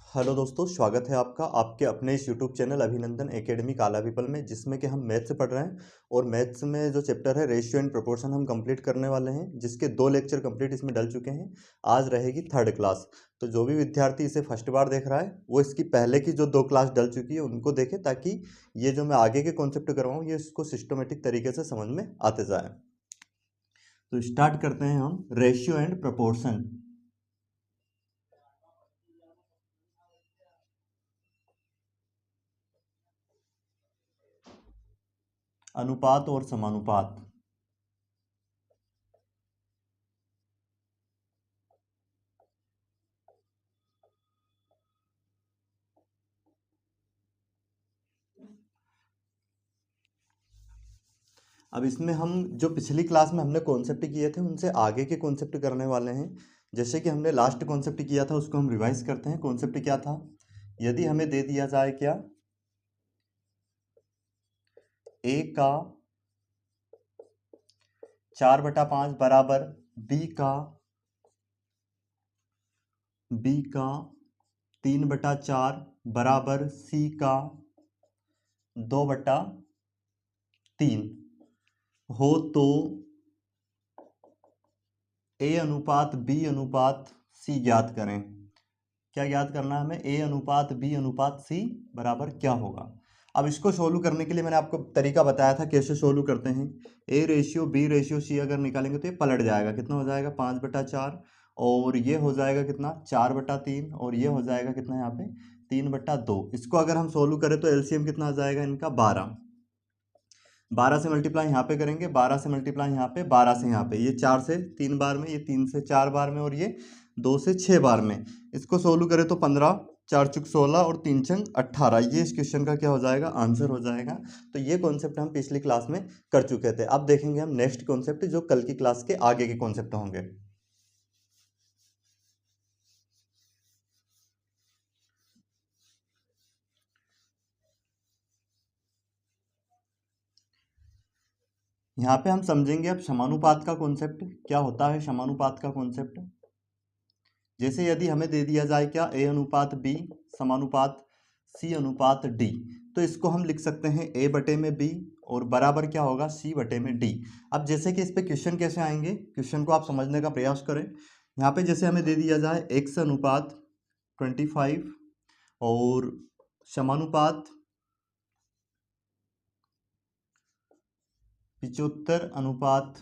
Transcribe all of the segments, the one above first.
Hello दोस्तों, स्वागत है आपका आपके अपने इस यूट्यूब चैनल अभिनंदन एकेडमी काला पीपल में, जिसमें कि हम मैथ्स पढ़ रहे हैं। और मैथ्स में जो चैप्टर है रेशियो एंड प्रोपोर्शन हम कंप्लीट करने वाले हैं, जिसके 2 लेक्चर कंप्लीट इसमें डल चुके हैं। आज रहेगी थर्ड क्लास। तो जो भी विद्यार्थी इसे फर्स्ट बार देख रहा है वो इसकी पहले की जो 2 क्लास डल चुकी है उनको देखे, ताकि ये जो मैं आगे के कॉन्सेप्ट करवाऊँ ये इसको सिस्टमेटिक तरीके से समझ में आते जाए। तो स्टार्ट करते हैं हम रेशियो एंड प्रोपोर्शन। अनुपात और समानुपात। अब इसमें हम जो पिछली क्लास में हमने कॉन्सेप्ट किए थे उनसे आगे के कॉन्सेप्ट करने वाले हैं। जैसे कि हमने लास्ट कॉन्सेप्ट किया था उसको हम रिवाइज करते हैं। कॉन्सेप्ट क्या था? यदि हमें दे दिया जाए क्या, ए का 4/5 बराबर बी का 3/4 बराबर सी का 2/3 हो, तो ए अनुपात बी अनुपात सी ज्ञात करें। क्या ज्ञात करना है हमें? ए अनुपात बी अनुपात सी बराबर क्या होगा। अब इसको सोल्व करने के लिए मैंने आपको तरीका बताया था कैसे सोल्व करते हैं। A ratio B ratio C अगर निकालेंगे तो ये पलट जाएगा। कितना हो जाएगा? 5/4। और ये हो जाएगा कितना? 4/3। और ये हो जाएगा कितना यहाँ पे? 3/2। इसको अगर हम सोल्व करें तो एलसीएम कितना आ जाएगा इनका? 12। 12 से मल्टीप्लाई यहाँ पे करेंगे, 12 से मल्टीप्लाई यहाँ पे, 12 से यहाँ पे, ये 4 से 3 बार में, ये 3 से 4 बार में, और ये 2 से 6 बार में। इसको सोल्व करें तो 15, 4 चुक 16 और 3 चंग 18। ये इस क्वेश्चन का क्या हो जाएगा? आंसर हो जाएगा। तो ये कॉन्सेप्ट हम पिछली क्लास में कर चुके थे। अब देखेंगे हम नेक्स्ट कॉन्सेप्ट जो कल की क्लास के आगे के कॉन्सेप्ट होंगे। यहाँ पे हम समझेंगे अब समानुपात का कॉन्सेप्ट क्या होता है। समानुपात का कॉन्सेप्ट जैसे यदि हमें दे दिया जाए क्या, ए अनुपात बी समानुपात सी अनुपात डी, तो इसको हम लिख सकते हैं ए बटे में बी और बराबर क्या होगा? सी बटे में डी। अब जैसे कि इस पे क्वेश्चन कैसे आएंगे, क्वेश्चन को आप समझने का प्रयास करें। यहाँ पे जैसे हमें दे दिया जाए एक्स अनुपात 25 और समानुपात 75 अनुपात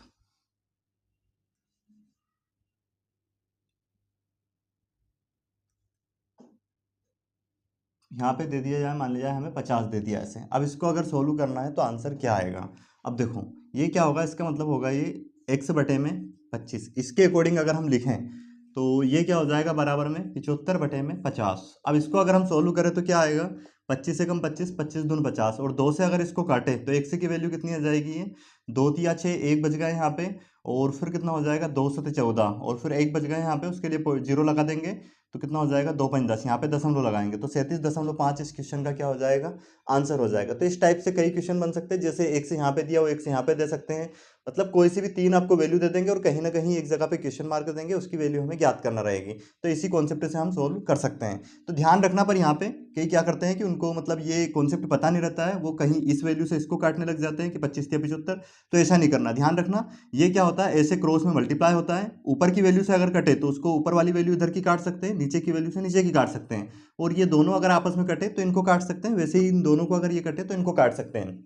यहाँ पे दे दिया जाए, मान लिया जाए हमें 50 दे दिया ऐसे। अब इसको अगर सोल्व करना है तो आंसर क्या आएगा? अब देखो ये क्या होगा, इसका मतलब होगा ये x बटे में 25। इसके अकॉर्डिंग अगर हम लिखें तो ये क्या हो जाएगा? बराबर में 75 बटे में 50। अब इसको अगर हम सोल्व करें तो क्या आएगा? 25 से कम 25, 25 दून 50, और 2 से अगर इसको काटे तो x की वैल्यू कितनी आ जाएगी? ये 2 तिया 6, 1 बच गया यहाँ पे, और फिर कितना हो जाएगा? 2 7 14, और फिर 1 बच गया यहाँ पे, उसके लिए जीरो लगा देंगे तो कितना हो जाएगा? 2 5 10, यहाँ पे दशमलव लगाएंगे तो 37.5 इस क्वेश्चन का क्या हो जाएगा? आंसर हो जाएगा। तो इस टाइप से कई क्वेश्चन बन सकते हैं, जैसे एक से यहाँ पे दिया हो, एक से यहाँ पे दे सकते हैं। मतलब कोई सी भी 3 आपको वैल्यू दे देंगे और कहीं ना कहीं एक जगह पे क्वेश्चन मार्क देंगे, उसकी वैल्यू हमें ज्ञात करना रहेगी। तो इसी कॉन्सेप्ट से हम सोल्व कर सकते हैं। तो ध्यान रखना, पर यहाँ पे कई क्या करते हैं कि उनको मतलब ये कॉन्सेप्ट पता नहीं रहता है, वो कहीं इस वैल्यू से इसको काटने लग जाते हैं कि 25 या 75। तो ऐसा नहीं करना, ध्यान रखना। ये क्या होता है, ऐसे क्रॉस में मल्टीप्लाई होता है। ऊपर की वैल्यू से अगर कटे तो उसको ऊपर वाली वैल्यू इधर की काट सकते हैं, नीचे की वैल्यू से नीचे की काट सकते हैं। और ये दोनों अगर आपस में कटे तो इनको काट सकते हैं, वैसे ही इन दोनों को अगर ये कटे तो इनको काट सकते हैं।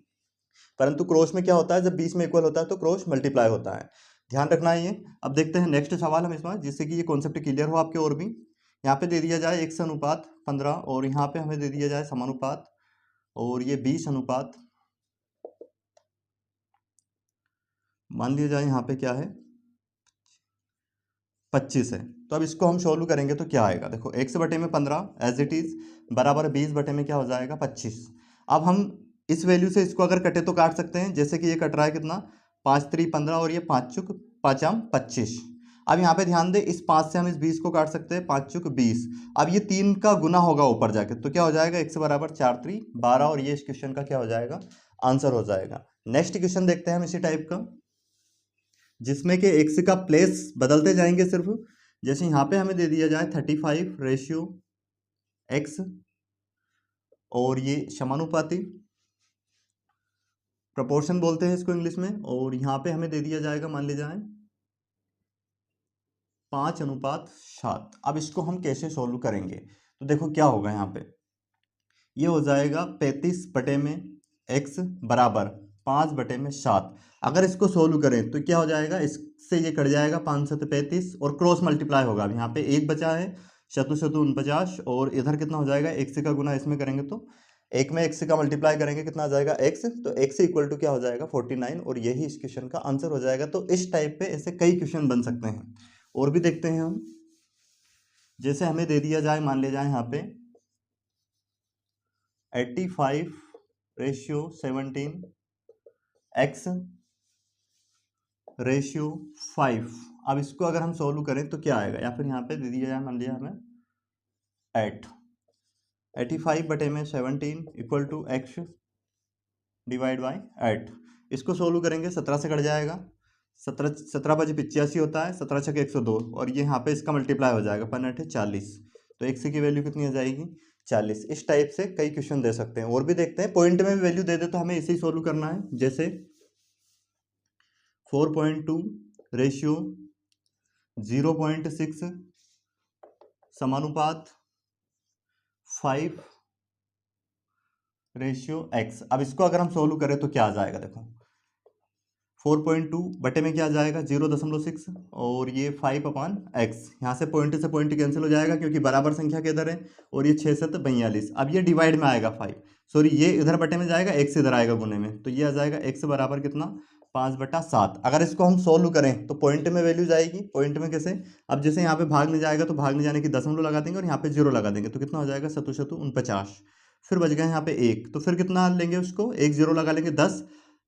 परंतु क्रॉस में क्या होता है, जब बीच में इक्वल होता है तो क्रॉस मल्टीप्लाई होता है। ध्यान रखना है ये। अब देखते हैं नेक्स्ट सवाल हम इसमें, जिससे कि ये कॉन्सेप्ट क्लियर हो आपके और भी। यहाँ पे दे दिया जाए x अनुपात 15 और यहाँ पे हमें दे दिया जाए समानुपात, और ये 20 अनुपात मान लिया जाए यहाँ पे क्या है? 25 है। तो अब इसको हम सोल्व करेंगे तो क्या आएगा? देखो x बटे में 15 एज इट इज बराबर 20 बटे में क्या हो जाएगा? 25। अब हम इस वैल्यू से इसको अगर कटे तो काट सकते हैं, जैसे कि ये कट रहा है कितना? 5 3 15 और ये 5 चुक 5 25। अब यहाँ पे ध्यान दे, इस 5 से हम इस 20 को काट सकते हैं, 5 चुक 20। अब ये 3 का गुना होगा ऊपर जाके, तो क्या हो जाएगा? x बराबर 4 3 12, और ये इस क्वेश्चन का क्या हो जाएगा? आंसर हो जाएगा। नेक्स्ट क्वेश्चन देखते हैं हम इसी टाइप का, जिसमें कि एक्स का प्लेस बदलते जाएंगे सिर्फ। जैसे यहाँ पे हमें दे दिया जाए 35 रेशियो एक्स, और ये समानुपाती, प्रोपोर्शन बोलते हैं इसको इंग्लिश में, और यहाँ पे हमें दे दिया जाएगा, मान लीजिए 5:7। अब इसको हम कैसे सोल्व करेंगे, तो देखो क्या होगा यहाँ पे, ये हो जाएगा 35/x बराबर 5/7। अगर इसको सोल्व करें तो क्या हो जाएगा, इससे ये कट जाएगा 5×7 = 35 और क्रॉस मल्टीप्लाई होगा। अब यहाँ पे एक बचा है, शतु शतु 49, और इधर कितना हो जाएगा, x का गुना इसमें करेंगे तो एक में x का मल्टीप्लाई करेंगे कितना आ जाएगा x, तो x इक्वल टू क्या हो जाएगा 49, और यही इस क्वेश्चन का आंसर हो जाएगा। तो इस टाइप पे ऐसे कई क्वेश्चन बन सकते हैं। और भी देखते हैं हम, जैसे हमें दे दिया जाए, मान लिया जाए यहाँ पे 85:17 x/5। अब इसको अगर हम सोल्व करें तो क्या आएगा, या फिर यहाँ पे दे दिया जाए, मान लिया हमें 85/17 = x डिवाइड बाई 8। इसको सोल्व करेंगे, 17 से कट जाएगा, 17×5 = 85 होता है, 17×6 = 102, और ये यहाँ पे इसका मल्टीप्लाई हो जाएगा, 5×8 = 40। तो x की वैल्यू कितनी आ जाएगी, 40। इस टाइप से कई क्वेश्चन दे सकते हैं। और भी देखते हैं, पॉइंट में भी वैल्यू दे दे तो हमें इसे ही सोल्व करना है। जैसे 4.2:0.6 समानुपात 5:x। अब इसको अगर हम सोल्व करें तो क्या आ जाएगा, देखो 4.2 बटे में क्या आ जाएगा 0.6, और ये 5/x, यहाँ से पॉइंट कैंसिल हो जाएगा क्योंकि बराबर संख्या के इधर है, और ये 6×7 = 42। अब ये डिवाइड में आएगा 5, सॉरी ये इधर बटे में जाएगा, x इधर आएगा गुने में, तो ये आ जाएगा x बराबर कितना 5/7। अगर इसको हम सोल्व करें तो पॉइंट में वैल्यू जाएगी, पॉइंट में कैसे, अब जैसे यहाँ पे भाग में जाएगा तो भाग में जाने की दशमलव लगा देंगे और यहाँ पे 0 लगा देंगे, तो कितना हो जाएगा 7×7 = 49। फिर बच गया यहाँ पे 1, तो फिर कितना लेंगे उसको, 1 0 लगा लेंगे 10,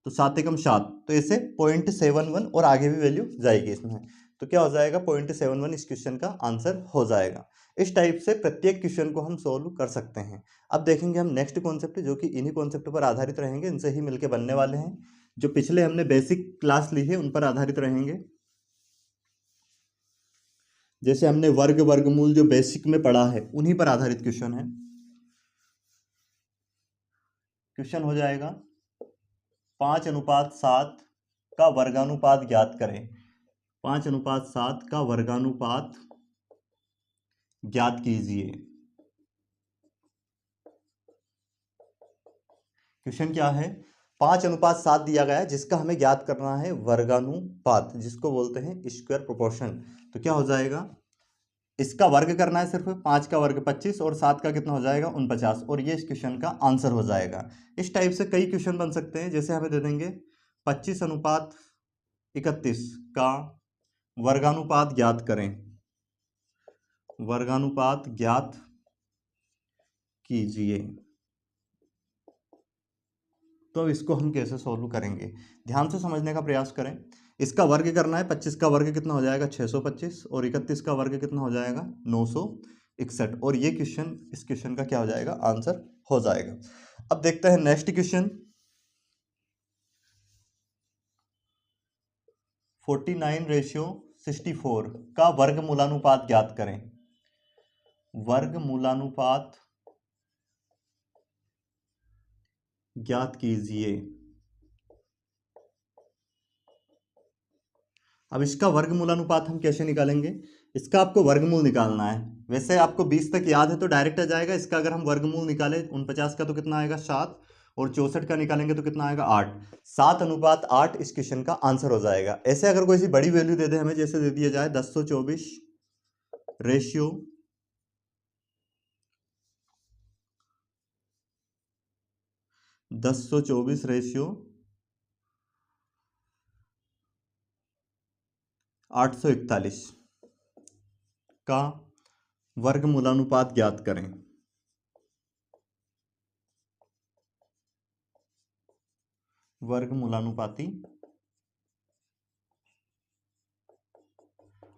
तो 7 × 7, तो ऐसे 0.71 और आगे भी वैल्यू जाएगी इसमें, तो क्या हो जाएगा 0.71 इस क्वेश्चन का आंसर हो जाएगा। इस टाइप से प्रत्येक क्वेश्चन को हम सोल्व कर सकते हैं। अब देखेंगे हम नेक्स्ट कॉन्सेप्ट, जो कि इन्हीं कॉन्सेप्ट पर आधारित रहेंगे, इनसे ही मिलके बनने वाले हैं। जो पिछले हमने बेसिक क्लास ली है उन पर आधारित रहेंगे। जैसे हमने वर्ग वर्गमूल जो बेसिक में पढ़ा है उन्हीं पर आधारित क्वेश्चन है। क्वेश्चन हो जाएगा 5:7 का वर्गानुपात ज्ञात करें। 5:7 का वर्गानुपात ज्ञात कीजिए। क्वेश्चन क्या है, 5:7 दिया गया है जिसका हमें ज्ञात करना है वर्गानुपात, जिसको बोलते हैं स्क्वायर प्रोपोर्शन। तो क्या हो जाएगा, इसका वर्ग करना है सिर्फ, 5 का वर्ग 25 और 7 का कितना हो जाएगा 49, और ये इस क्वेश्चन का आंसर हो जाएगा। इस टाइप से कई क्वेश्चन बन सकते हैं। जैसे हमें दे देंगे 25:31 का वर्गानुपात ज्ञात करें, वर्गानुपात ज्ञात कीजिए। तो इसको हम कैसे सोल्व करेंगे, ध्यान से समझने का प्रयास करें। इसका वर्ग करना है, 25 का वर्ग कितना हो जाएगा 625, और 31 का वर्ग कितना हो जाएगा 961, और ये क्वेश्चन इस क्वेश्चन का क्या हो जाएगा आंसर हो जाएगा। अब देखते हैं नेक्स्ट क्वेश्चन, 49:64 का वर्गमूलानुपात ज्ञात करें। वर्गमूलानुपात ज्ञात कीजिए। अब इसका वर्गमूलानुपात हम कैसे निकालेंगे, इसका आपको वर्गमूल निकालना है। वैसे आपको 20 तक याद है तो डायरेक्ट आ जाएगा। इसका अगर हम वर्गमूल निकालें 49 का तो कितना आएगा 7, और 64 का निकालेंगे तो कितना आएगा 8। 7:8 इस क्वेश्चन का आंसर हो जाएगा। ऐसे अगर कोई सी बड़ी वैल्यू दे दे हमें, जैसे दे दिया जाए 1024 रेशियो 841 का वर्गमूलानुपात ज्ञात करें। वर्गमूलानुपाती।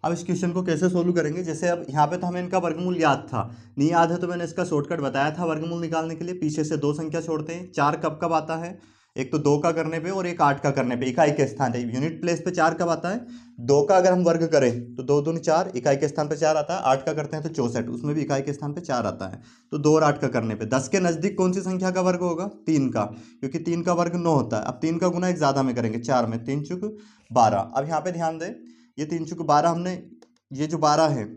अब इस क्वेश्चन को कैसे सोल्व करेंगे, जैसे अब यहाँ पे तो हमें इनका वर्गमूल याद था, नहीं याद है तो मैंने इसका शॉर्टकट बताया था वर्गमूल निकालने के लिए। पीछे से 2 संख्या छोड़ते हैं, 4 कब कब आता है, एक तो 2 का करने पे और एक 8 का करने पे इकाई के स्थान पे। यूनिट प्लेस पे 4 कब आता है? 2 का अगर हम वर्ग करें तो 2 दूनी 4, इकाई के स्थान पे 4 आता है। 8 का करते हैं तो 64, उसमें भी इकाई के स्थान पे 4 आता है। तो 2 और 8 का करने पे 10 के नजदीक कौन सी संख्या का वर्ग होगा? 3 का, क्योंकि 3 का वर्ग 9 होता है। अब 3 का गुना एक ज्यादा में करेंगे, 4 में 3 चुक 12। अब यहाँ पे ध्यान दें, ये 3 चुक 12 हमने, ये जो 12 है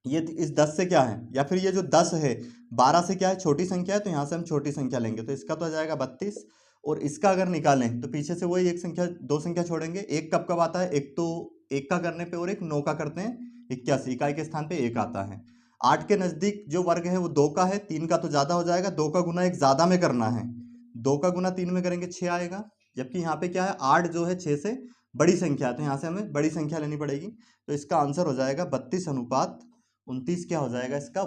ये इस 10 से क्या है, या फिर ये जो 10 है 12 से क्या है, छोटी संख्या है, तो यहाँ से हम छोटी संख्या लेंगे, तो इसका तो आ जाएगा 32। और इसका अगर निकालें तो पीछे से वही एक संख्या, दो संख्या छोड़ेंगे। एक कब कब आता है? एक तो 1 का करने पे और एक 9 का करते हैं 81, इकाई के स्थान पे 1 आता है। 8 के नजदीक जो वर्ग है वो 2 का है, 3 का तो ज्यादा हो जाएगा, 2 का गुना एक ज्यादा में करना है, 2 का गुना 3 में करेंगे 6 आएगा। जबकि यहाँ पे क्या है, 8 जो है 6 से बड़ी संख्या है, तो यहाँ से हमें बड़ी संख्या लेनी पड़ेगी। तो इसका आंसर हो जाएगा 32:29 क्या हो जाएगा, इसका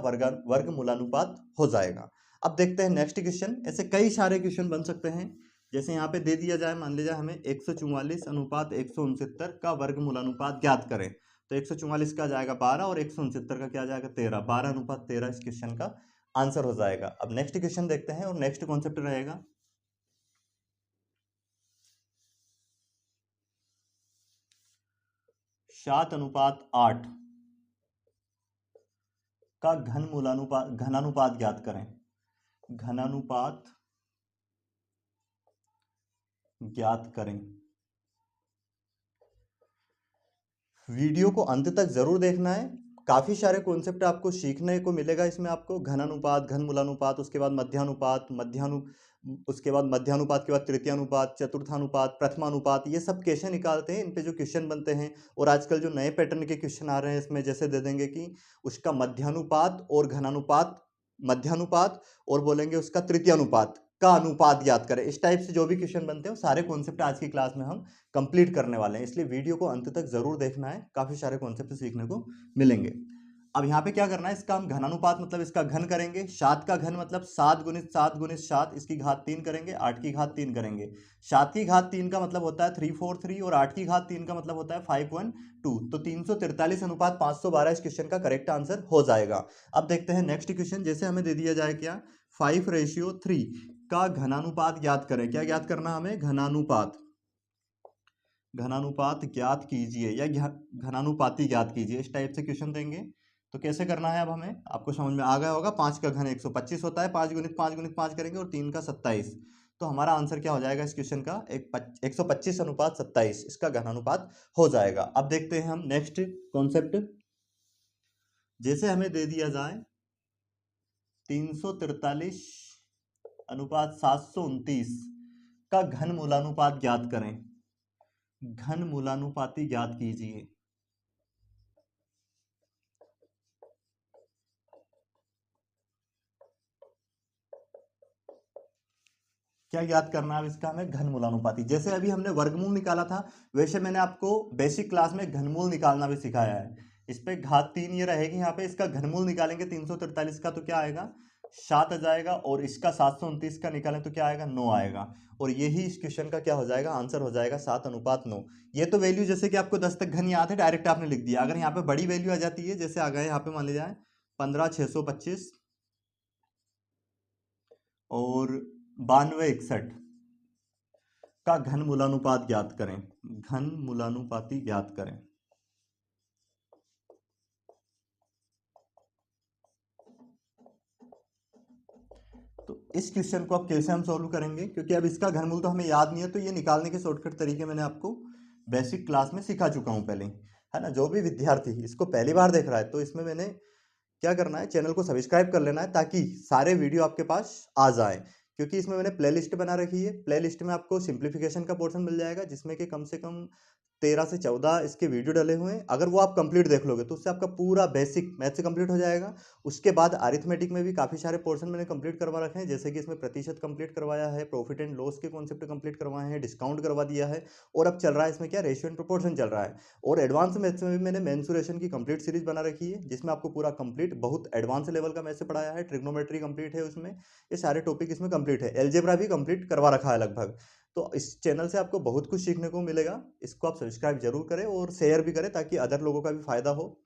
वर्गमूलानुपात हो जाएगा। अब देखते हैं नेक्स्ट क्वेश्चन। ऐसे कई सारे क्वेश्चन बन सकते हैं, जैसे यहाँ पे दे दिया जाए, मान लीजिए हमें 144:169 का वर्गमूलानुपात ज्ञात करें, तो 144 का जाएगा 12 और 169 का क्या जाएगा 13, 12:13 इस क्वेश्चन का आंसर हो जाएगा। अब नेक्स्ट क्वेश्चन देखते हैं और नेक्स्ट कॉन्सेप्ट रहेगा 7:8 का घनानुपात ज्ञात करें। घनानुपात ज्ञात करें। वीडियो को अंत तक जरूर देखना है, काफी सारे कॉन्सेप्ट आपको सीखने को मिलेगा इसमें। आपको घनानुपात, घनमूलानुपात, उसके बाद मध्यानुपात, उसके बाद मध्यानुपात के बाद तृतीयानुपात, चतुर्थानुपात, प्रथमानुपात, ये सब कैसे निकालते हैं, इन पे जो क्वेश्चन बनते हैं। और आजकल जो नए पैटर्न के क्वेश्चन आ रहे हैं इसमें जैसे दे देंगे कि उसका मध्यानुपात और घनानुपात, मध्यानुपात और बोलेंगे उसका तृतीयानुपात का अनुपात याद करें। इस टाइप से जो भी क्वेश्चन बनते हैं वो सारे कॉन्सेप्ट आज की क्लास में हम कंप्लीट करने वाले हैं, इसलिए वीडियो को अंत तक जरूर देखना है, काफी सारे कॉन्सेप्ट सीखने को मिलेंगे। अब यहाँ पे क्या करना है, इसका हम घनानुपात मतलब इसका घन करेंगे। 7 का घन मतलब 7 गुणित 7 गुणित 7, इसकी घात 3 करेंगे, 8 की घात 3 करेंगे। 7 की घात 3 का मतलब होता है 343 और 8 की घात 3 का मतलब होता है 512, तो 343:512 इस क्वेश्चन का करेक्ट आंसर हो जाएगा। अब देखते हैं नेक्स्ट क्वेश्चन। जैसे हमें दे दिया जाए क्या, 5:3 का घनानुपात ज्ञात करें। क्या ज्ञात करना हमें? घनानुपात। घनानुपात ज्ञात कीजिए या घनानुपाती ज्ञात कीजिए, इस टाइप से क्वेश्चन देंगे। तो कैसे करना है अब हमें, आपको समझ में आ गया होगा। 5 का घन 125 होता है, 5 गुणित 5 गुणित 5 करेंगे और 3 का 27, तो हमारा आंसर क्या हो जाएगा इस क्वेश्चन का, 125:27 इसका घनानुपात हो जाएगा। अब देखते हैं हम नेक्स्ट कॉन्सेप्ट। जैसे हमें दे दिया जाए 343:729 का घन मूलानुपात ज्ञात करें। घन मूलानुपाती ज्ञात कीजिए। क्या ज्ञात करना है इसका हमें? घन मूलानुपाती। जैसे अभी हमने वर्गमूल निकाला था, वैसे मैंने आपको बेसिक क्लास में घनमूल निकालना भी सिखाया है। इस पे घात 3 ये रहेगी, यहाँ पे इसका घनमूल निकालेंगे 343 का, तो क्या आएगा 7 आ जाएगा। और इसका 729 का निकालें तो क्या आएगा 9 आएगा। और यही इस क्वेश्चन का क्या हो जाएगा, आंसर हो जाएगा 7:9। ये तो वैल्यू जैसे कि आपको 10 तक घन याद है, डायरेक्ट आपने लिख दिया। अगर यहाँ पे बड़ी वैल्यू आ जाती है, जैसे आ गए यहाँ पे मान लीजिए 15,625 और 9261 का घन मूलानुपात ज्ञात करें। घन मूलानुपाती ज्ञात करें। तो इस क्वेश्चन को अब कैसे हम सॉल्व करेंगे, क्योंकि अब इसका घनमूल तो हमें याद नहीं है, तो ये निकालने के शॉर्टकट तरीके मैंने आपको बेसिक क्लास में सिखा चुका हूं पहले, है ना। जो भी विद्यार्थी इसको पहली बार देख रहा है, तो इसमें मैंने क्या करना है, चैनल को सब्सक्राइब कर लेना है, ताकि सारे वीडियो आपके पास आ जाए। क्योंकि इसमें मैंने प्लेलिस्ट बना रखी है, प्लेलिस्ट में आपको सिंप्लीफिकेशन का पोर्शन मिल जाएगा, जिसमें कि कम से कम 13 से 14 इसके वीडियो डले हुए हैं। अगर वो आप कंप्लीट देख लोगे तो उससे आपका पूरा बेसिक मैथ से कंप्लीट हो जाएगा। उसके बाद अरिथमेटिक में भी काफ़ी सारे पोर्शन मैंने कंप्लीट करवा रखे हैं, जैसे कि इसमें प्रतिशत कंप्लीट करवाया है, प्रॉफिट एंड लॉस के कॉन्सेप्ट कंप्लीट करवाए हैं, डिस्काउंट करवा दिया है, और अब चल रहा है इसमें क्या, रेशियो एंड प्रोपोर्शन चल रहा है। और एडवांस मैथ्स में भी मैंने मेंसुरेशन की कंप्लीट सीरीज बना रखी है, जिसमें आपको पूरा कंप्लीट बहुत एडवांस लेवल का मैथ्स से पढ़ाया है। ट्रिग्नोमेट्री कंप्लीट है उसमें, ये सारे टॉपिक इसमें कंप्लीट है। एलजेब्रा भी कंप्लीट करवा रखा है लगभग। तो इस चैनल से आपको बहुत कुछ सीखने को मिलेगा। इसको आप सब्सक्राइब जरूर करें और शेयर भी करें, ताकि अदर लोगों का भी फायदा हो।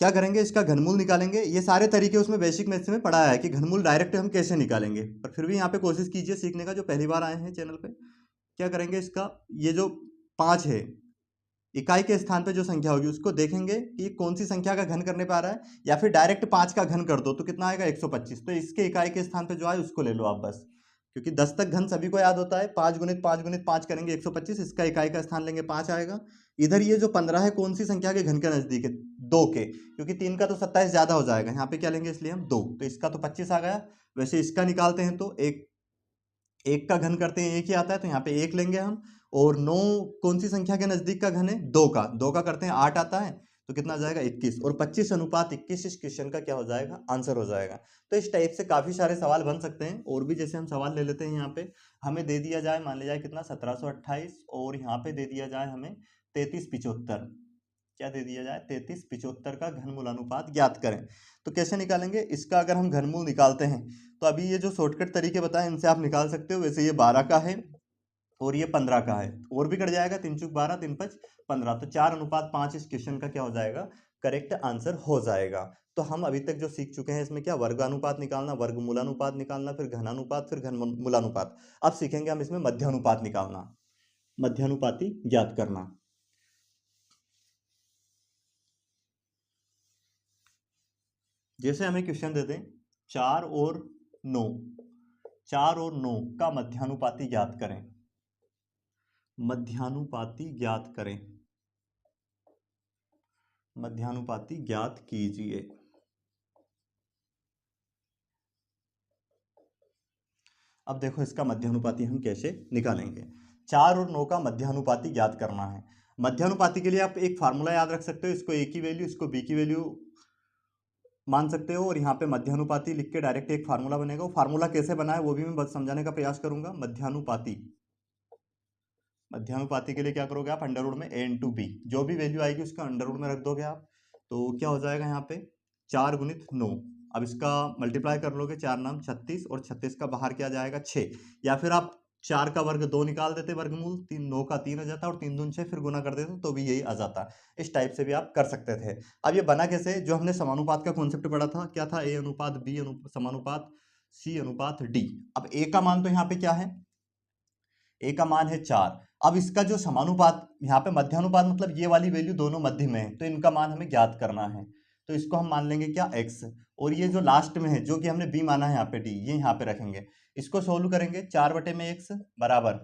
क्या करेंगे, इसका घनमूल निकालेंगे। ये सारे तरीके उसमें बेसिक मैथ्स में पढ़ाया है कि घनमूल डायरेक्ट हम कैसे निकालेंगे, पर फिर भी यहाँ पे कोशिश कीजिए सीखने का, जो पहली बार आए हैं चैनल पे। क्या करेंगे, इसका ये जो 5 है, इकाई के स्थान पे जो संख्या होगी उसको देखेंगे कि कौन सी संख्या का घन करने पे आ रहा है, या फिर डायरेक्ट 5 का घन कर दो तो कितना आएगा 125। तो इसके इकाई के स्थान पे जो आए उसको ले लो आप बस, क्योंकि 10 तक घन सभी को याद होता है। 5 गुणित 5 गुणित 5 करेंगे 125, इसका इकाई का स्थान लेंगे 5 आएगा। इधर ये जो 15 है कौन सी संख्या के घन के नजदीक है, 2 के, क्योंकि 3 का तो 27 ज्यादा हो जाएगा, यहाँ पे क्या लेंगे इसलिए हम 2, तो इसका तो 25 आ गया। वैसे इसका निकालते हैं तो एक, एक का घन करते हैं एक ही आता है, तो यहाँ पे एक लेंगे हम। और 9 कौन सी संख्या के नजदीक का घन है, 2 का करते हैं 8 आता है, तो कितना आ जाएगा 21। और 25:21 इस क्वेश्चन का क्या हो जाएगा, आंसर हो जाएगा। तो इस टाइप से काफी सारे सवाल बन सकते हैं। और भी जैसे हम सवाल ले लेते हैं, यहाँ पे हमें दे दिया जाए, मान लिया जाए कितना 1728, और यहाँ पे दे दिया जाए हमें 3375। क्या दे दिया जाए, 3375 का घनमूलानुपात ज्ञात करें। तो कैसे निकालेंगे इसका, अगर हम घनमूल निकालते हैं तो अभी ये जो शॉर्टकट तरीके बताए इनसे आप निकाल सकते हो। वैसे ये 12 का है और ये 15 का है, और भी कट जाएगा, 3 चूक 12 3 5 15, तो 4:5 इस क्वेश्चन का क्या हो जाएगा, करेक्ट आंसर हो जाएगा। तो हम अभी तक जो सीख चुके हैं इसमें क्या, वर्गानुपात निकालना, वर्गमूलानुपात निकालना, फिर घनानुपात, फिर घनमूलानुपात। अब सीखेंगे हम इसमें मध्यानुपात निकालना, मध्यानुपाती ज्ञात करना। जैसे हमें क्वेश्चन देते हैं 4 और 9, 4 और 9 का मध्यानुपाती ज्ञात करें, मध्यानुपाती ज्ञात करें, मध्यानुपाती ज्ञात कीजिए। अब देखो इसका मध्यानुपाती हम कैसे निकालेंगे। 4 और 9 का मध्यानुपाती ज्ञात करना है। मध्यानुपाती के लिए आप एक फार्मूला याद रख सकते हो, इसको ए की वैल्यू, इसको बी की वैल्यू मान सकते हो, और यहाँ पे मध्यानुपाती लिख के डायरेक्ट एक फार्मूला बनेगा। वो फार्मूला कैसे बना है वो भी मैं बस समझाने का प्रयास करूंगा। मध्यानुपाती, मध्यानुपाती के लिए क्या करोगे आप, अंडर रूट में ए इंटू बी, जो भी वैल्यू आएगी उसका अंडर रूट में रख दोगे आप। तो क्या हो जाएगा यहाँ पे 4 गुणित 9। अब इसका मल्टीप्लाई कर लोगे, 4 नाम 36, और 36 का बाहर क्या जाएगा 6, या फिर आप 4 का वर्ग 2 निकाल देते वर्गमूल, 3 9 का 3 आ जाता, और 3 दून 6 फिर गुना कर देते तो भी यही आ जाता। इस टाइप से भी आप कर सकते थे। अब ये बना कैसे, जो हमने समानुपात का कॉन्सेप्ट पढ़ा था, क्या था, ए अनुपात बी समानुपात सी अनुपात डी। अब ए का मान तो यहाँ पे क्या है, ए का मान है 4। अब इसका जो समानुपात, यहाँ पे मध्यानुपात मतलब ये वाली वैल्यू दोनों मध्य में है, तो इनका मान हमें ज्ञात करना है। तो इसको हम मान लेंगे क्या, x, और ये जो लास्ट में है जो कि हमने b माना है यहाँ पे d, ये यहाँ पे रखेंगे। इसको सोल्व करेंगे, 4/x बराबर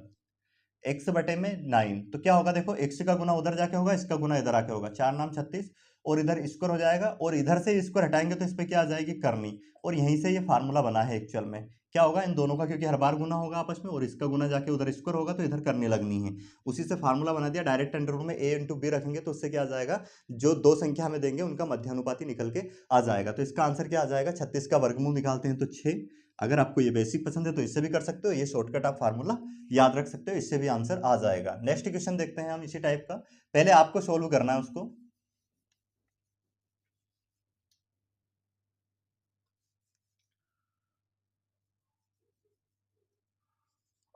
x/9। तो क्या होगा देखो, x का गुना उधर जाके होगा, इसका गुना इधर आके होगा, 4 नाम 36, और इधर स्क्वायर हो जाएगा, और इधर से स्क्वायर हटाएंगे तो इस पे क्या आ जाएगी, करनी। और यहीं से ये फार्मूला बना है एक्चुअल में, क्या होगा इन दोनों का, क्योंकि हर बार गुना होगा आपस में, और इसका गुना जाके उधर स्क्वायर होगा तो इधर करने लगनी है। उसी से फार्मूला बना दिया, डायरेक्ट अंडर रूट में ए इंटू बी रखेंगे तो उससे क्या आ जाएगा, जो दो संख्या हमें देंगे उनका मध्यानुपाती निकल के आ जाएगा। तो इसका आंसर क्या आ जाएगा, 36 का वर्गमूल निकालते हैं तो 6। अगर आपको ये बेसिक पसंद है तो इससे भी कर सकते हो, ये शॉर्टकट आप फार्मूला याद रख सकते हो, इससे भी आंसर आ जाएगा। नेक्स्ट क्वेश्चन देखते हैं हम इसी टाइप का, पहले आपको सोल्व करना है उसको।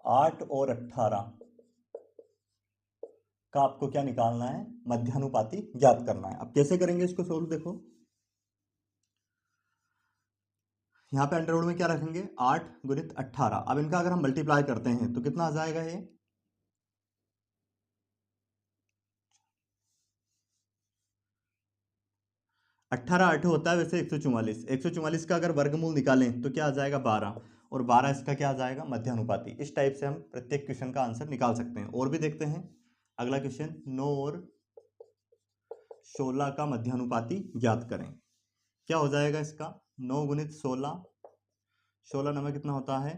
8 और 18 का आपको क्या निकालना है, मध्यानुपाती ज्ञात करना है। अब कैसे करेंगे इसको सोल्व, देखो यहाँ पे अंडर रूट में क्या रखेंगे, 8 गुणित 18। अब इनका अगर हम मल्टीप्लाई करते हैं तो कितना आ जाएगा, ये 18 8 होता है वैसे 144, 144 का अगर वर्गमूल निकालें तो क्या आ जाएगा 12, और 12 इसका क्या आ जाएगा, मध्यानुपाती। इस टाइप से हम प्रत्येक क्वेश्चन का आंसर निकाल सकते हैं। और भी देखते हैं अगला क्वेश्चन, 9 और 16 का मध्यानुपाती ज्ञात करें। क्या हो जाएगा इसका, 9 गुणित 16, 16 नंबर कितना होता है,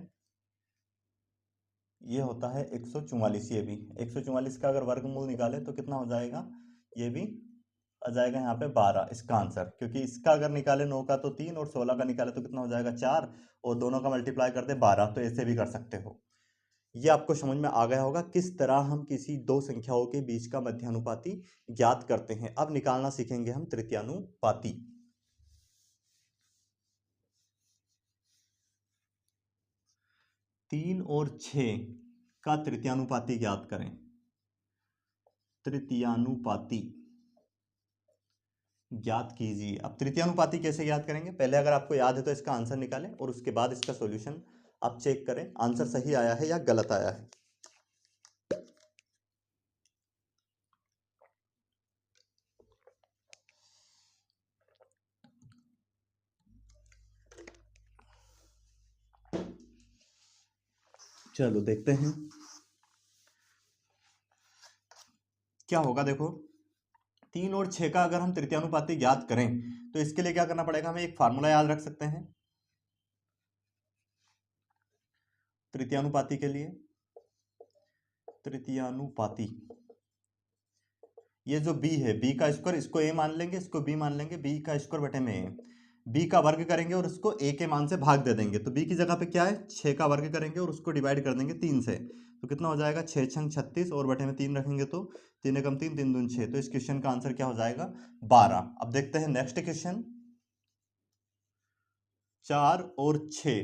ये होता है 144। ये भी 144 का अगर वर्गमूल निकाले तो कितना हो जाएगा, ये भी आ जाएगा यहाँ पे 12 इसका आंसर, क्योंकि इसका अगर निकाले 9 का तो 3, और 16 का निकाले तो कितना हो जाएगा 4, और दोनों का मल्टीप्लाई करते 12, तो ऐसे भी कर सकते हो। ये आपको समझ में आ गया होगा किस तरह हम किसी दो संख्याओं के बीच का मध्यानुपाती ज्ञात करते हैं। अब निकालना सीखेंगे हम तृतीयानुपाती। 3 और 6 का तृतीयानुपाती ज्ञात करें, तृतीयानुपाती ज्ञात कीजिए। अब तृतीयानुपाती कैसे ज्ञात करेंगे, पहले अगर आपको याद है तो इसका आंसर निकालें और उसके बाद इसका सॉल्यूशन आप चेक करें आंसर सही आया है या गलत आया है। चलो देखते हैं क्या होगा। देखो 3 और 6 का अगर हम तृतीयानुपाती ज्ञात करें तो इसके लिए क्या करना पड़ेगा, हमें एक फार्मूला याद रख सकते हैं तृतीयानुपाती के लिए। तृतीयानुपाती, ये जो b है, b का स्क्वायर, इसको a मान लेंगे, इसको b मान लेंगे, b का स्क्वायर बटे में a, b का वर्ग करेंगे और उसको a के मान से भाग दे देंगे। तो b की जगह पे क्या है, 6 का वर्ग करेंगे और उसको डिवाइड कर देंगे 3 से। तो कितना हो जाएगा, 6 छंग 36 और बटे में 3 रखेंगे तो 3 एकम 3, 3 दूनी 6। तो इस क्वेश्चन का आंसर क्या हो जाएगा, 12। अब देखते हैं नेक्स्ट क्वेश्चन। 4 और 6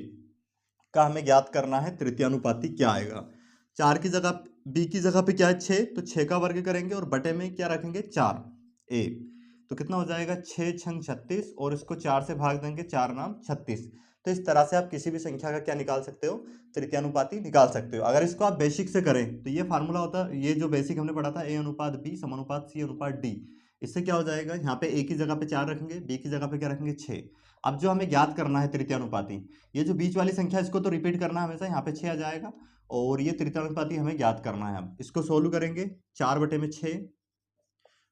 का हमें ज्ञात करना है तृतीयानुपाती क्या आएगा। 4 की जगह b की जगह पे क्या है 6, तो 6 का वर्ग करेंगे और बटे में क्या रखेंगे 4 a। तो कितना हो जाएगा 6 छंग 36 और इसको 4 से भाग देंगे, 4 नाम 36। तो इस तरह से आप किसी भी संख्या का क्या निकाल सकते हो, तृतीयानुपाती निकाल सकते हो। अगर इसको आप बेसिक से करें तो ये फार्मूला होता है, ये जो बेसिक हमने पढ़ा था a अनुपात b समानुपात c अनुपात d। इससे क्या हो जाएगा, यहाँ पे a की जगह पे 4 रखेंगे, b की जगह पे क्या रखेंगे 6। अब जो हमें ज्ञात करना है तृतीयानुपाती, ये जो बीच वाली संख्या इसको तो रिपीट करना है हमेशा, यहाँ पे 6 आ जाएगा और ये तृतीयानुपाती हमें ज्ञात करना है। अब इसको सोल्व करेंगे, 4 बटे में 6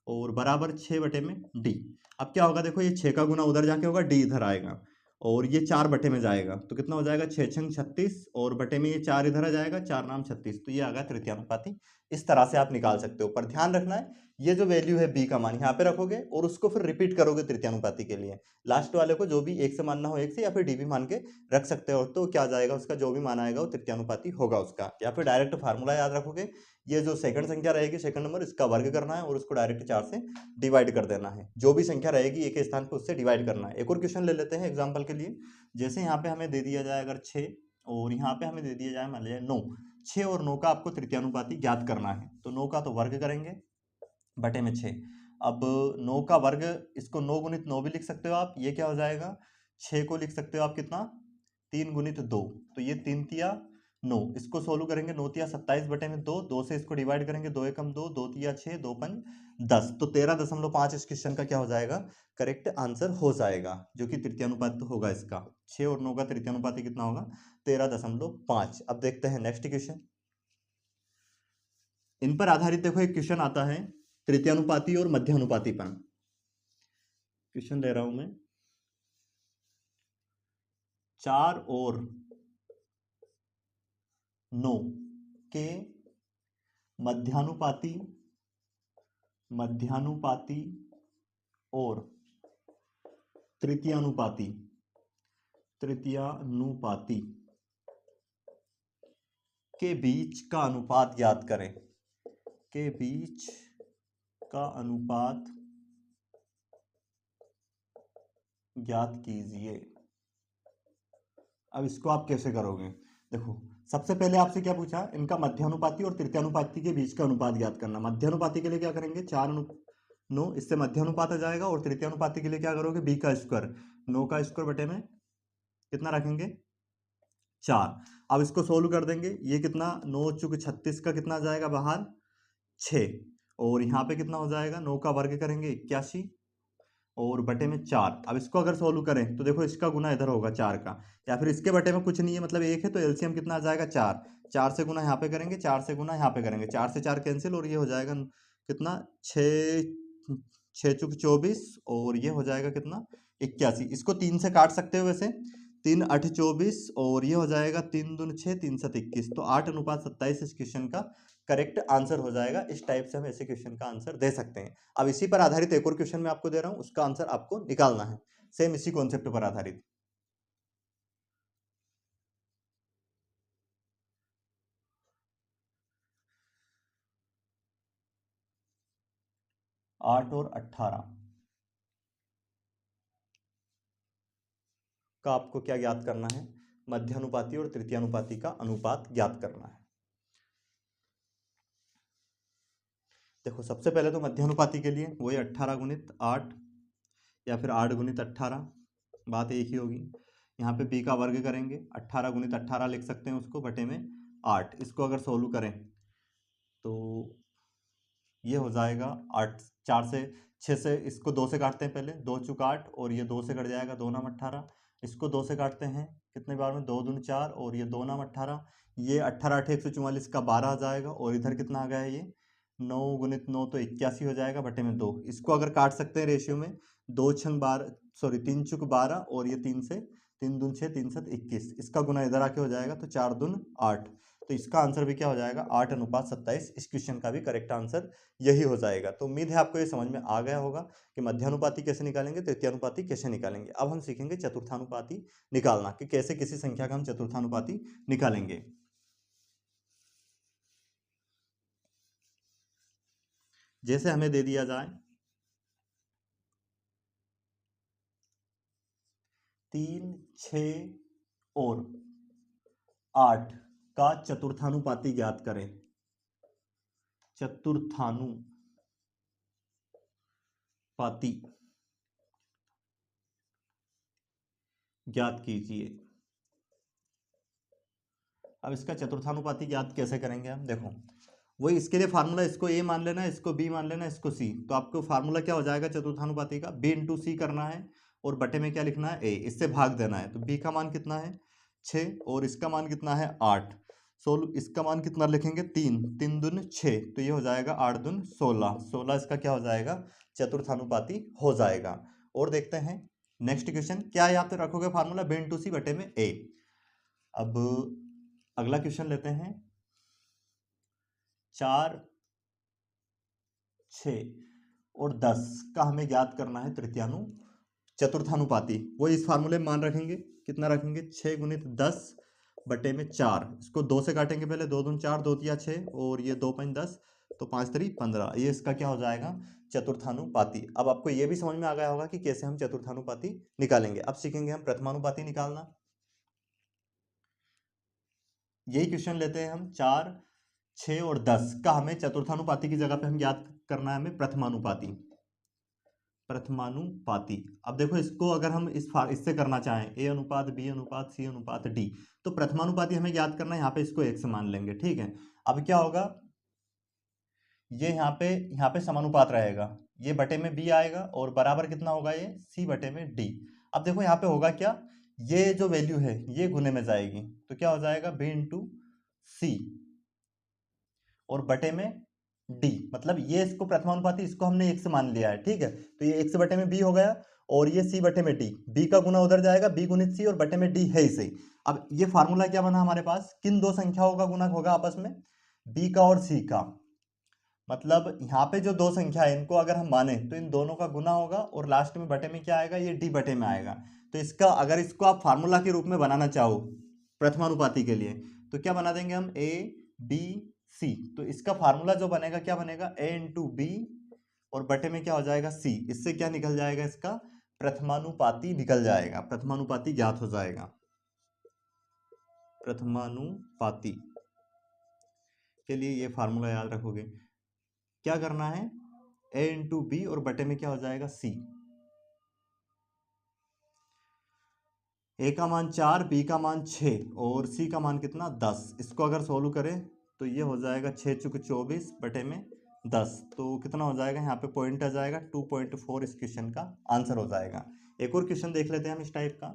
और बराबर 6 बटे में डी। अब क्या होगा, देखो ये 6 का गुना उधर जाके होगा, डी इधर आएगा और ये 4 बटे में जाएगा तो कितना हो जाएगा 6 छंग 36 और बटे में ये 4 इधर आ जाएगा, 4 नाम 36। तो ये आ गया तृतीयानुपाती। इस तरह से आप निकाल सकते हो, पर ध्यान रखना है ये जो वैल्यू है बी का मान यहाँ पे रखोगे और उसको फिर रिपीट करोगे तृतीयानुपाती के लिए। लास्ट वाले को जो भी एक से मानना हो एक से, या फिर डी भी मान के रख सकते हो। तो क्या जाएगा, उसका जो भी मान आएगा वो तृतीयानुपाती होगा उसका। या फिर डायरेक्ट फार्मूला याद रखोगे, ये जो सेकंड संख्या रहेगी सेकंड नंबर, इसका वर्ग करना है और उसको डायरेक्ट 4 से डिवाइड कर देना है। जो भी संख्या रहेगी एक स्थान पे उससे डिवाइड करना है। एक और क्वेश्चन ले लेते हैं एग्जांपल के लिए। जैसे यहाँ पे हमें दे दिया जाए अगर 6 और यहाँ पे हमें दे दिया जाए मान लीजिए 9। 6 और 9 का आपको तृतीयानुपाती ज्ञात करना है। तो 9 का तो वर्ग करेंगे बटे में 6। अब 9 का वर्ग, इसको 9 गुणित 9 भी लिख सकते हो आप, ये क्या हो जाएगा 6 को लिख सकते हो आप कितना 3 गुणित 2, तो ये 3 तिया 9। इसको सोल्व करेंगे, 9 तिया 27 बटे में 2, 2 से इसको डिवाइड करेंगे, 2 एकम 2, 2 तिया 6, 2 पंज 10। तो 13.5 इस क्वेश्चन का क्या हो जाएगा, करेक्ट आंसर हो जाएगा, जो कि तृतीयानुपात होगा इसका। 6 और 9 का तृतीयानुपाती कितना होगा 13.5। अब देखते हैं नेक्स्ट क्वेश्चन। इन पर आधारित देखो एक क्वेश्चन आता है तृतीयानुपाती और मध्यानुपातीपन। क्वेश्चन ले रहा हूं मैं, 4 और 9 के मध्यानुपाती और तृतीयानुपाती के बीच का अनुपात ज्ञात करें। के बीच का अनुपात ज्ञात कीजिए। अब इसको आप कैसे करोगे, देखो सबसे पहले आपसे क्या पूछा, इनका मध्यानुपाती और तृतीयानुपाती के बीच का अनुपात ज्ञात करना। मध्यानुपाती के लिए क्या करेंगे 4 9, इससे मध्यानुपात आ जाएगा। और तृतीयानुपाती के लिए क्या करोगे, b का स्क्वायर, 9 का स्क्वायर बटे में कितना रखेंगे 4। अब इसको सोल्व कर देंगे, ये कितना 9 चुके 36 का कितना आ जाएगा बाहर 6 और यहाँ पे कितना हो जाएगा 9 का वर्ग करेंगे 81 और बटे में 4। अब इसको अगर सोल्व करें तो देखो इसका गुना इधर होगा 4 का, या फिर इसके बटे में कुछ नहीं है मतलब 1 है, तो एलसीएम कितना आ जाएगा 4। 4 से गुना यहाँ पे करेंगे, 4 से गुना यहाँ पे करेंगे, 4 से 4 कैंसिल और ये हो जाएगा कितना 6 6 चुक 24 और ये हो जाएगा कितना 81। इसको 3 से काट सकते हो वैसे, 3 8 24 और ये हो जाएगा 3 दून 6 3 7 21। तो 8:27 इस क्वेश्चन का करेक्ट आंसर हो जाएगा। इस टाइप से हम ऐसे क्वेश्चन का आंसर दे सकते हैं। अब इसी पर आधारित एक और क्वेश्चन मैं आपको दे रहा हूं, उसका आंसर आपको निकालना है, सेम इसी कॉन्सेप्ट पर आधारित। आठ और 18 का आपको क्या ज्ञात करना है, मध्यानुपाती और तृतीयानुपाती का अनुपात ज्ञात करना है। देखो सबसे पहले तो मध्यानुपाती के लिए वही 18 गुणित 8 या फिर 8 गुणित 18, बात एक ही होगी। यहाँ पे b का वर्ग करेंगे, 18 गुणित 18 लिख सकते हैं उसको, बटे में 8। इसको अगर सोल्व करें तो ये हो जाएगा 8, 4 से 6 से, इसको 2 से काटते हैं पहले, 2 चुक 8 और ये 2 से कट जाएगा, 2 नाम 18। इसको 2 से काटते हैं कितने बार में, 2 दूनी 4 और ये 2 नाम 18। ये 18 8 144 का 12 आ जाएगा और इधर कितना आ गया है, ये 9 गुणित 9 तो 81 हो जाएगा, बटे में 2। इसको अगर काट सकते हैं रेशियो में, 2 छंग 12, सॉरी 3 चुक 12 और ये 3 से 3 दून 6, 3 7 21। इसका गुना इधर आके हो जाएगा तो 4 दून 8। तो इसका आंसर भी क्या हो जाएगा, 8:27। इस क्वेश्चन का भी करेक्ट आंसर यही हो जाएगा। तो उम्मीद है आपको ये समझ में आ गया होगा कि मध्यानुपाती कैसे निकालेंगे, तृतीयानुपाती कैसे निकालेंगे। अब हम सीखेंगे चतुर्थानुपाती निकालना, कि कैसे किसी संख्या का हम चतुर्थानुपाती निकालेंगे। जैसे हमें दे दिया जाए 3, 6 और 8 का चतुर्थानुपाती ज्ञात करें। चतुर्थानुपाती ज्ञात कीजिए। अब इसका चतुर्थानुपाती ज्ञात कैसे करेंगे हम, देखो वही इसके लिए फार्मूला, इसको ए मान लेना, इसको बी मान लेना, इसको सी। तो आपको फार्मूला क्या हो जाएगा चतुर्थानुपाती का, बी इंटू सी करना है और बटे में क्या लिखना है, ए, इससे भाग देना है। तो बी का मान कितना है 6 और इसका मान कितना है 8। इसका मान कितना लिखेंगे 3, 3 दून 6, तो ये हो जाएगा 8 दून 16, 16 इसका क्या हो जाएगा, चतुर्थानुपाती हो जाएगा। और देखते हैं नेक्स्ट क्वेश्चन क्या याद रखोगे, फार्मूला बी इंटू सी बटे में ए। अब अगला क्वेश्चन लेते हैं, 4, 6 और 10 का हमें ज्ञात करना है चतुर्थानुपाती। वो इस फार्मूले में मान रखेंगे, कितना रखेंगे, 6 गुणित 10 बटे में 4। इसको 2 से काटेंगे पहले, 2 दून 4, 2 तिया 6 और ये 2 5 10, तो 5 3 15। ये इसका क्या हो जाएगा, चतुर्थानुपाती। अब आपको ये भी समझ में आ गया होगा कि कैसे हम चतुर्थानुपाती निकालेंगे। अब सीखेंगे हम प्रथमानुपाती निकालना। यही क्वेश्चन लेते हैं हम, 4, 6 और 10 का हमें चतुर्थानुपाती की जगह पे हम ज्ञात करना है हमें प्रथमानुपाती। प्रथमानुपाती, अब देखो इसको अगर हम इससे करना चाहें, ए अनुपात बी अनुपात सी अनुपात डी, तो प्रथमानुपाती हमें ज्ञात करना है, यहाँ पे इसको 1 से मान लेंगे, ठीक है। अब क्या होगा, ये यहाँ पे समानुपात रहेगा, ये बटे में बी आएगा और बराबर कितना होगा, ये सी बटे में डी। अब देखो यहाँ पे होगा क्या, ये जो वैल्यू है ये गुने में जाएगी, तो क्या हो जाएगा बी इंटू सी और बटे में डी। मतलब ये इसको प्रथमानुपाती, इसको हमने 1 से मान लिया है, ठीक है। तो ये 1 से बटे में बी हो गया और ये सी बटे में डी, बी का गुना उधर जाएगा, बी गुणित सी और बटे में डी है ही सही। अब ये फार्मूला क्या बना हमारे पास, किन दो संख्याओं का गुना होगा आपस में, बी का और सी का। मतलब यहाँ पे जो दो संख्या है इनको अगर हम माने तो इन दोनों का गुना होगा और लास्ट में बटे में क्या आएगा, ये डी बटे में आएगा। तो इसका अगर इसको आप फार्मूला के रूप में बनाना चाहो प्रथमानुपाती के लिए, तो क्या बना देंगे हम, ए बी सी। तो इसका फार्मूला जो बनेगा क्या बनेगा, ए इंटू बी और बटे में क्या हो जाएगा सी। इससे क्या निकल जाएगा, इसका प्रथमानुपाती निकल जाएगा, प्रथमानुपाती ज्ञात हो जाएगा। प्रथमानुपाती के लिए ये फार्मूला याद रखोगे, क्या करना है, ए इंटू बी और बटे में क्या हो जाएगा सी। ए का मान 4, बी का मान 6 और सी का मान कितना 10। इसको अगर सोल्व करें तो ये हो जाएगा 6 चुक 24 बटे में 10। तो कितना हो जाएगा, यहाँ पे पॉइंट आ जाएगा 2.4, इस क्वेश्चन का आंसर हो जाएगा। एक और क्वेश्चन देख लेते हैं हम इस टाइप का,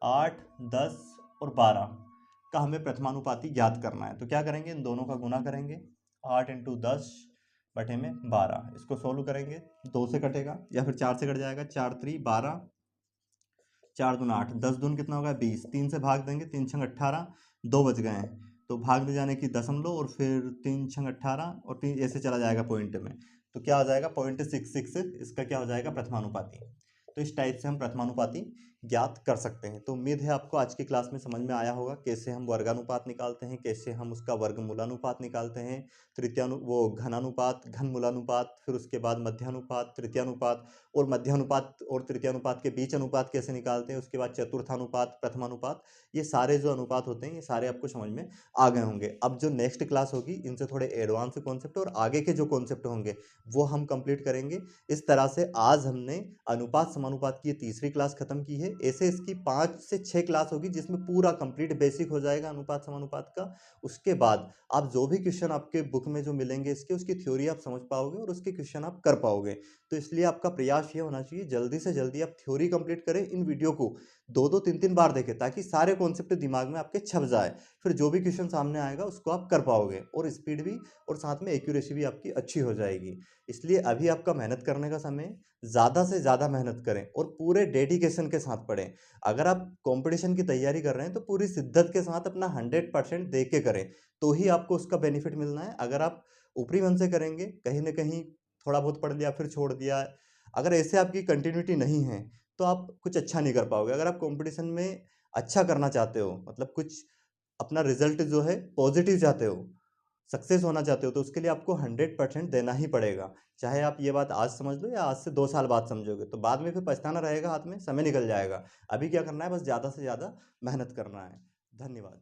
8, 10 और 12 का हमें प्रथमानुपाती ज्ञात करना है। तो क्या करेंगे, इन दोनों का गुना करेंगे, 8 इंटू 10 बटे में 12। इसको सोल्व करेंगे, 2 से कटेगा या फिर 4 से कट जाएगा, 4 3 12, 4 दून 8, 10 दून कितना होगा 20, 3 से भाग देंगे, 3 छंग 18, 2 बच गए हैं। तो भाग दे जाने की दशमलव और फिर 3 छंग 18 और 3 ऐसे चला जाएगा पॉइंट में, तो क्या हो जाएगा 0.66, इसका क्या हो जाएगा प्रथमानुपाती। तो इस टाइप से हम प्रथमानुपाती ज्ञात कर सकते हैं। तो उम्मीद है आपको आज की क्लास में समझ में आया होगा कैसे हम वर्गानुपात निकालते हैं, कैसे हम उसका वर्गमूलानुपात निकालते हैं, वो घनानुपात, घनमूलानुपात, फिर उसके बाद मध्यानुपात, तृतीयानुपात, और मध्यानुपात और तृतीयानुपात के बीच अनुपात कैसे निकालते हैं, उसके बाद चतुर्थानुपात, प्रथमानुपात। ये सारे जो अनुपात होते हैं ये सारे आपको समझ में आ गए होंगे। अब जो नेक्स्ट क्लास होगी इनसे थोड़े एडवांस कॉन्सेप्ट और आगे के जो कॉन्सेप्ट होंगे वो हम कंप्लीट करेंगे। इस तरह से आज हमने अनुपात समानुपात की ये तीसरी क्लास खत्म की है। ऐसे इसकी 5 से 6 क्लास होगी जिसमें पूरा कंप्लीट बेसिक हो जाएगा अनुपात समानुपात का। उसके बाद आप जो भी क्वेश्चन आपके बुक में जो मिलेंगे इसके, उसकी थ्योरी आप समझ पाओगे और उसके क्वेश्चन आप कर पाओगे। तो इसलिए आपका प्रयास ये होना चाहिए जल्दी से जल्दी आप थ्योरी कंप्लीट करें। इन वीडियो को 2-2 3-3 बार देखें ताकि सारे कॉन्सेप्ट दिमाग में आपके छप जाए। फिर जो भी क्वेश्चन सामने आएगा उसको आप कर पाओगे और स्पीड भी और साथ में एक्यूरेसी भी आपकी अच्छी हो जाएगी। इसलिए अभी आपका मेहनत करने का समय है। ज़्यादा से ज़्यादा मेहनत करें और पूरे डेडिकेशन के साथ पढ़ें। अगर आप कंपटीशन की तैयारी कर रहे हैं तो पूरी शिद्दत के साथ अपना 100% दे के करें, तो ही आपको उसका बेनिफिट मिलना है। अगर आप ऊपरी मन से करेंगे, कहीं न कहीं थोड़ा बहुत पढ़ लिया फिर छोड़ दिया, अगर ऐसे आपकी कंटिन्यूटी नहीं है, तो आप कुछ अच्छा नहीं कर पाओगे। अगर आप कंपटीशन में अच्छा करना चाहते हो, मतलब कुछ अपना रिज़ल्ट जो है पॉज़िटिव चाहते हो, सक्सेस होना चाहते हो, तो उसके लिए आपको 100% देना ही पड़ेगा। चाहे आप ये बात आज समझ लो या आज से 2 साल बाद समझोगे, तो बाद में फिर पछताना रहेगा हाथ में, समय निकल जाएगा। अभी क्या करना है, बस ज़्यादा से ज़्यादा मेहनत करना है। धन्यवाद।